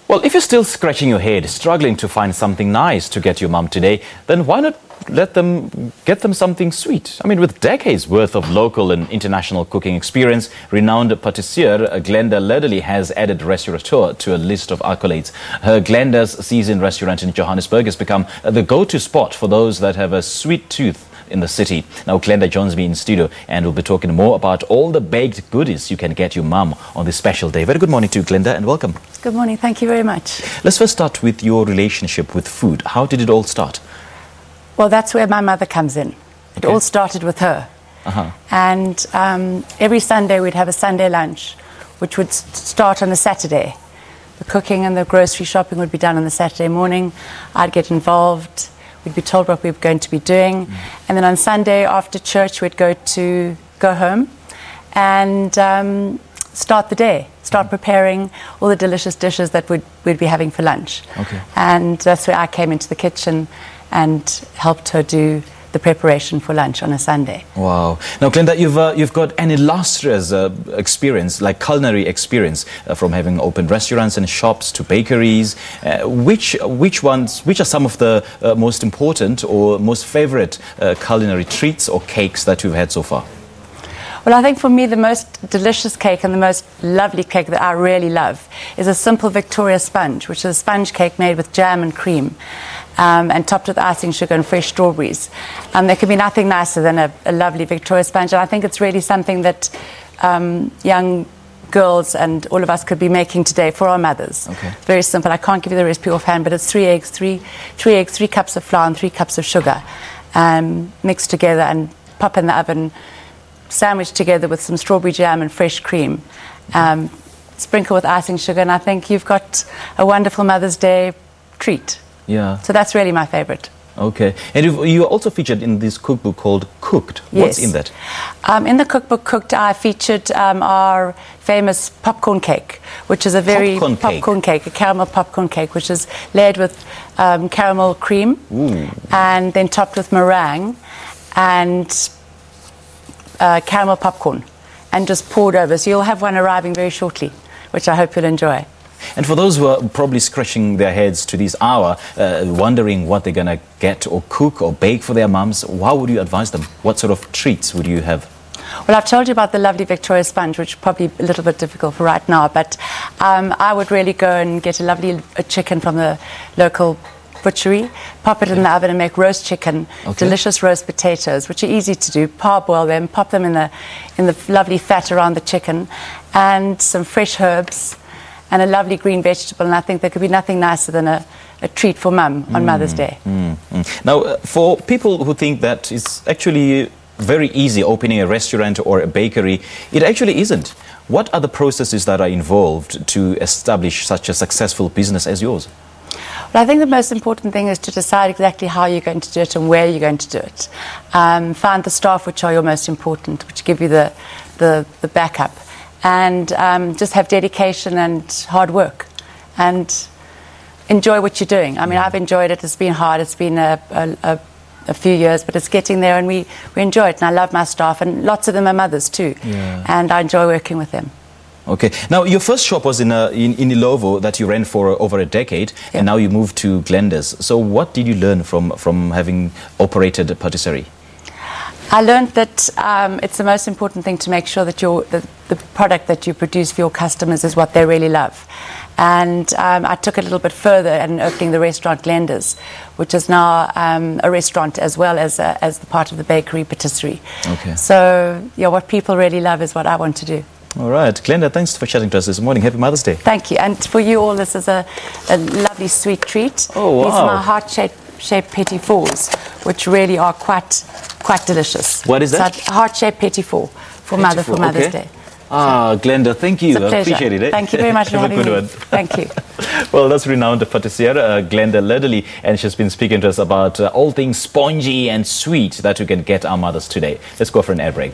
Well, if you're still scratching your head, struggling to find something nice to get your mum today, then why not get them something sweet? I mean, with decades worth of local and international cooking experience, renowned patissier Glenda Lederle has added restaurateur to a list of accolades. Her Glenda's Seasoned restaurant in Johannesburg has become the go-to spot for those that have a sweet tooth in the city. Now, Glenda joins me in studio and we'll be talking more about all the baked goodies you can get your mum on this special day. Very good morning to you, Glenda, and welcome. Good morning. Thank you very much. Let's first start with your relationship with food. How did it all start? Well, that's where my mother comes in. It all started with her. And every Sunday we'd have a Sunday lunch, which would start on a Saturday. The cooking and the grocery shopping would be done on the Saturday morning. I'd get involved. We'd be told what we were going to be doing. And then on Sunday after church, we'd go home and start the day, start preparing all the delicious dishes that we'd be having for lunch. And that's where I came into the kitchen and helped her do the preparation for lunch on a Sunday. Wow. Now, Glenda, you've got an illustrious experience, like culinary experience, from having opened restaurants and shops to bakeries. Which are some of the most important or most favorite culinary treats or cakes that you've had so far? Well, I think for me the most delicious cake and the most lovely cake that I really love is a simple Victoria sponge, which is a sponge cake made with jam and cream and topped with icing sugar and fresh strawberries. There can be nothing nicer than a lovely Victoria sponge, and I think it's really something that young girls and all of us could be making today for our mothers. Very simple. I can't give you the recipe offhand, but it's 3 eggs, 3 cups of flour and 3 cups of sugar mixed together and pop in the oven, sandwiched together with some strawberry jam and fresh cream, sprinkle with icing sugar, and I think you've got a wonderful Mother's Day treat. Yeah. So that's really my favorite. Okay. And you also featured in this cookbook called Cooked. What's in that? In the cookbook Cooked, I featured our famous popcorn cake, which is a very popcorn cake, a caramel popcorn cake, which is layered with caramel cream and then topped with meringue and caramel popcorn and just poured over. So you'll have one arriving very shortly, which I hope you'll enjoy. And for those who are probably scratching their heads to this hour, wondering what they're going to get or cook or bake for their mums, how would you advise them? What sort of treats would you have? Well, I've told you about the lovely Victoria sponge, which is probably a little bit difficult for right now, but I would really go and get a lovely chicken from the local butchery, pop it in the oven and make roast chicken, delicious roast potatoes, which are easy to do. Parboil them, pop them in the lovely fat around the chicken, and some fresh herbs and a lovely green vegetable, and I think there could be nothing nicer than a treat for mum on Mother's Day. Now, for people who think that it's actually very easy opening a restaurant or a bakery, it actually isn't. What are the processes that are involved to establish such a successful business as yours? Well, I think the most important thing is to decide exactly how you're going to do it and where you're going to do it. Find the staff which are your most important, which give you the backup, and just have dedication and hard work and enjoy what you're doing. I mean, I've enjoyed it. It's been hard. It's been a few years, but it's getting there, and we enjoy it. And I love my staff, and lots of them are mothers too, and I enjoy working with them. Okay. Now, your first shop was in Ilovo that you ran for over a decade, and now you moved to Glenda's. So what did you learn from having operated a patisserie? I learned that it's the most important thing to make sure that the product that you produce for your customers is what they really love. And I took it a little bit further in opening the restaurant Glenda's, which is now a restaurant as well as the part of the bakery patisserie. So, yeah, what people really love is what I want to do. All right. Glenda, thanks for chatting to us this morning. Happy Mother's Day. Thank you. And for you all, this is a lovely sweet treat. Oh, wow. These are my heart-shaped petit fours, which really are quite delicious. What is that? So heart-shaped petit four for Mother's Day. Glenda, thank you. I appreciate it. Thank you very much for having me. Thank you. Well, that's renowned patissier Glenda Lederle, and she's been speaking to us about all things spongy and sweet that you can get our mothers today. Let's go for an air break.